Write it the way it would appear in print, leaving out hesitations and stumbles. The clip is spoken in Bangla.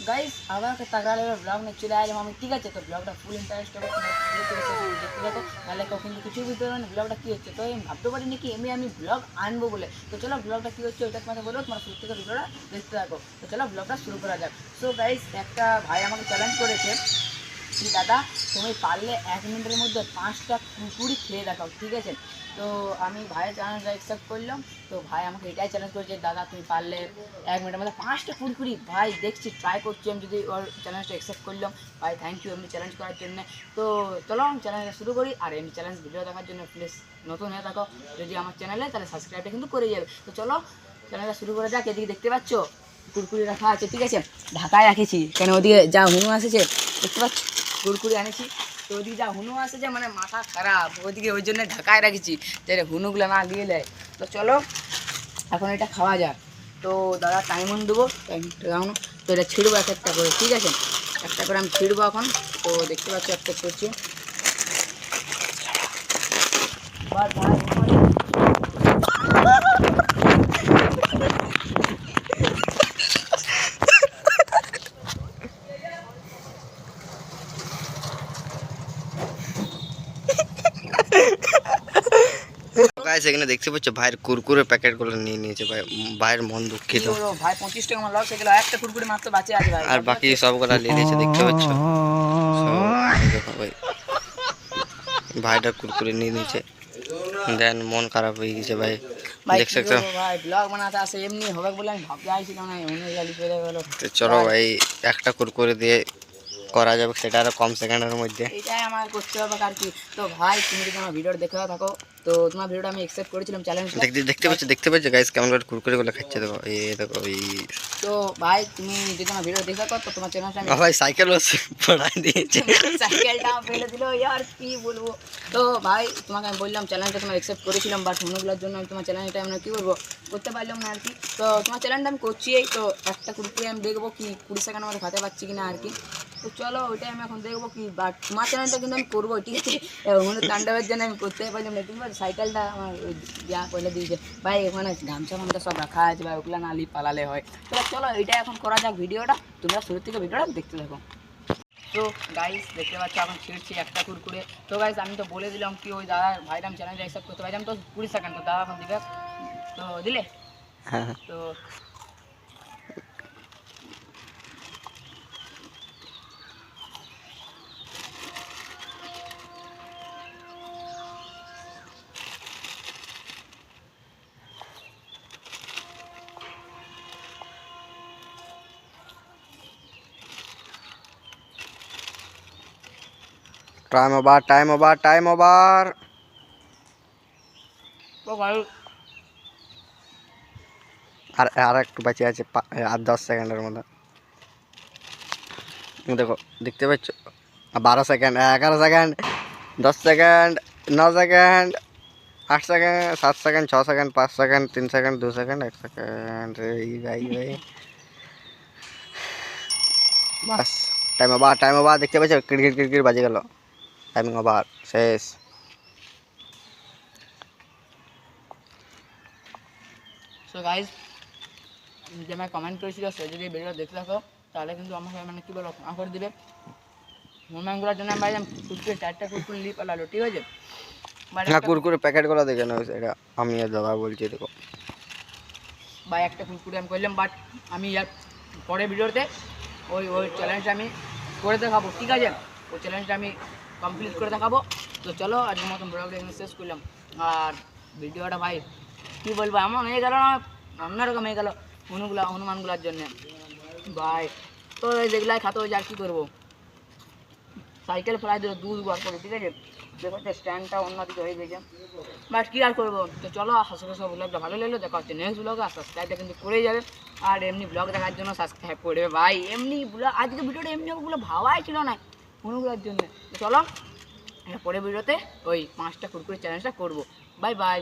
गाइस आवा के तगड़ा लेवल ब्लॉग में चले आए हम ठीक है। तो ब्लॉगটা ফুল ইন্টারেস্ট হবে দেখতে থাকো তাহলে কখন কিছু বুঝতে পারবে না ব্লগটা কি হচ্ছে। তো আমি ভাবতে পারিনি কি আমি ব্লগ আনবো বলে। তো চলো ব্লগটা কি হচ্ছে ওটা তোমাদের বলবো, তোমার শুরু থেকে ভিডিওটা দেখতে থাকো। তো চলো ব্লগটা শুরু করা যাক। সো গাইস একটা ভাই আমাকে চ্যালেঞ্জ করেছে कि दादा तुम्हें पारले 1 मिनटर मध्य 5टा कुरकुरी खेয়ে দেখাও, ठीक है। तो আমি ভাইয়ের চ্যালেঞ্জটা एक्सेप्ट করলাম। তো ভাই আমাকে এটাই চ্যালেঞ্জ করেছে দাদা তুমি পারলে 1 মিনিটের মধ্যে 5টা কুরকুরি। ভাই দেখছি ট্রাই করছি আমি যদি ওর চ্যালেঞ্জটা एक्सेप्ट করলাম। ভাই থ্যাংক ইউ এমনি চ্যালেঞ্জ করার জন্য। তো চলো আমি চ্যালেঞ্জটা শুরু করি। আর এমনি চ্যালেঞ্জ ভিডিও দেখার জন্য প্লিজ নতুন হয়ে থাকো যদি আমার চ্যানেলে তাহলে সাবস্ক্রাইবটা কিন্তু করে যাবে। তো চলো চ্যানেলটা শুরু করা যাক। এদিকে দেখতে পাচ্ছ কুরকুরি রাখা আছে, ঠিক আছে, ঢাকায় রাখেছি কেন ওদিকে যা হুনু আসেছে দেখতে পাচ্ছ কুরকুরি আনেছি। তো ওদিকে যা হুনু আসেছে মানে মাথা খারাপ, ওদিকে ওই জন্য ঢাকায় রাখেছি যাতে হুনুগুলো না নিয়ে নেয়। তো চলো এখন এটা খাওয়া যাক। তো দাদা টাইমন দেবো টাইম তো এটা ছিঁড়বো এক একটা করে, ঠিক আছে, একটা করে আমি ছিঁড়বো এখন। তো দেখতে পাচ্ছি একটা করছি গাইস এখানে দেখতে পাচ্ছ ভাইয়ের কুরকুরে প্যাকেটগুলো নিয়ে নিয়েছে ভাই। ভাইয়ের মন দুঃখিত। ভাই 25 টাকা আমার লস হয়ে গেল, একটা কুরকুরি মাত্র বাঁচে আছে ভাই, আর বাকি সবগুলা নিয়ে নিয়েছে দেখতে পাচ্ছ। দেখো ভাই ভাইটা কুরকুরে নিয়ে নিয়েছে, দেন মন খারাপ হয়ে গেছে ভাই। দেখ सकते हो ভাই ব্লগ বানাতে আসে এমনি হবে বলে আমি ভাবতে আইছিলাম না, এমনি গালি চলে গেল। তো চলো ভাই একটা কুরকুরে দিয়ে করা যাবে সেটা আরো কম সেকেন্ডের মধ্যে, এটাই আমার করতে হবে আর কি। তো ভাই তুমি যদি আমার ভিডিওটা দেখে থাকো তো তোমার ভিডিওটা আমি অ্যাকসেপ্ট করেছিলাম চ্যালেঞ্জ দেখতে পাচ্ছ গাইস কেমন করে কুরকুরে গুলো খাচ্ছে। দেখো এই দেখো এই। তো ভাই তুমি যদি আমার ভিডিও দেখে থাকো তো তোমার চ্যানেলটা আমি ভাই সাইকেল পড়াই দিয়েছে, সাইকেলটা ফেলে দিল यार কি বলবো। তো ভাই তোমাকে আমি বললাম চ্যালেঞ্জটা তোমার অ্যাকসেপ্ট করেছিলাম বাট হুনুগুলোর জন্য আমি তোমার চ্যালেঞ্জটা আমরা কী করবো করতে পারলাম না আর কি। তো তোমার চ্যালেঞ্জটা আমি করছি এই তো একটা কুরকুরি আমি দেখবো কি 20 সেকেন্ড মধ্যে খেতে পারছি কিনা আর কি। তো চলো ওইটাই আমি এখন দেখবো কি বাট তোমার চ্যানেলটা কিন্তু আমি করবো, ঠিক আছে। হুনুর তাণ্ডবের জন্য আমি করতে পারলাম না, ঠিক আছে। সাইকেলটা আমার যা পয়লা দিয়েছে ভাই, ওখানে গামছা ফামছা সব রাখা আছে ভাই, ওগুলো না পালালে হয়। তো চলো এটাই এখন করা যাক ভিডিওটা, তোমরা শুরু থেকে ভিডিওটা দেখতে থাকো। তো গাইস দেখতে পাচ্ছ এখন ছিঁড়ছি একটা কুরকুরে। তো গাইস আমি তো বলে দিলাম কি ওই দাদা ভাইরাম চ্যালেঞ্জ অ্যাকসেপ্ট করতে পারলাম তো 20 সেকেন্ড। তো দাদা এখন দিবে তো দিলে তো টাইম ওভার। তো ভাই আর একটু বাকি আছে আর 10 সেকেন্ডের মতো। দেখো দেখতে পাচ্ছ 12 second, 11 second, 10 second, 9 second, 8 second, 7 second, 6 second, 5 second, 3 second, 2 second, 1 second. এই ভাই বাস টাইম ওভার। দেখতে পাচ্ছ ক্রিকেট বাজে গেল, টাইমিং ওভার শেষ। সো গাইস যে আমার কমেন্ট করেছিল সে যদি ভিডিও দেখতে থাকো তাহলে কিন্তু আমাকে মানে কী বলো ক্ষমা করে দেবে। মোমেন্টগুলোর জন্য আমি ভাইলাম কুরকুরে 4টা কুরকুরে নিয়ে পালালো, ঠিক আছে। হ্যাঁ কুরকুরে প্যাকেটগুলো দেখে নাও, এটা আমি দাদা বলছি। দেখো ভাই একটা কুরকুরে আমি করলাম বাট আমি ইয়ার পরের ভিডিওতে ওই চ্যালেঞ্জটা আমি করে দেখাবো, ঠিক আছে। ওই চ্যালেঞ্জটা আমি কমপ্লিট করে দেখাবো। তো চলো আজকের মতন ব্লগটা এখানে শেষ করলাম। আর ভিডিওটা ভাই কী বলবো এমন হয়ে গেল না, অন্যরকম হয়ে গেল হনুমানগুলোর জন্যে ভাই। তো যেগুলাই খাতে হয়ে আর কী করবো, সাইকেল ফেলাই দিল 2বার করে, ঠিক আছে। দেখো স্ট্যান্ডটা অন্যদিকে হয়ে গেছে বাট কী আর করবো। তো চলো আশা করি সব ব্লগটা ভালো লাগলো, দেখা হচ্ছে নেক্সট ব্লগে। আর সাবস্ক্রাইবটা কিন্তু করেই যাবে। আর এমনি ব্লগ দেখার জন্য সাবস্ক্রাইব করবে ভাই। এমনি ব্লগ আজকে ভিডিওটা এমনি ওগুলো ভাবাই ছিল না কোনোগুলোর জন্য। তো চলো পরের ভিডিওতে ওই 5টা কুরকুরে চ্যালেঞ্জটা করবো। Bye bye.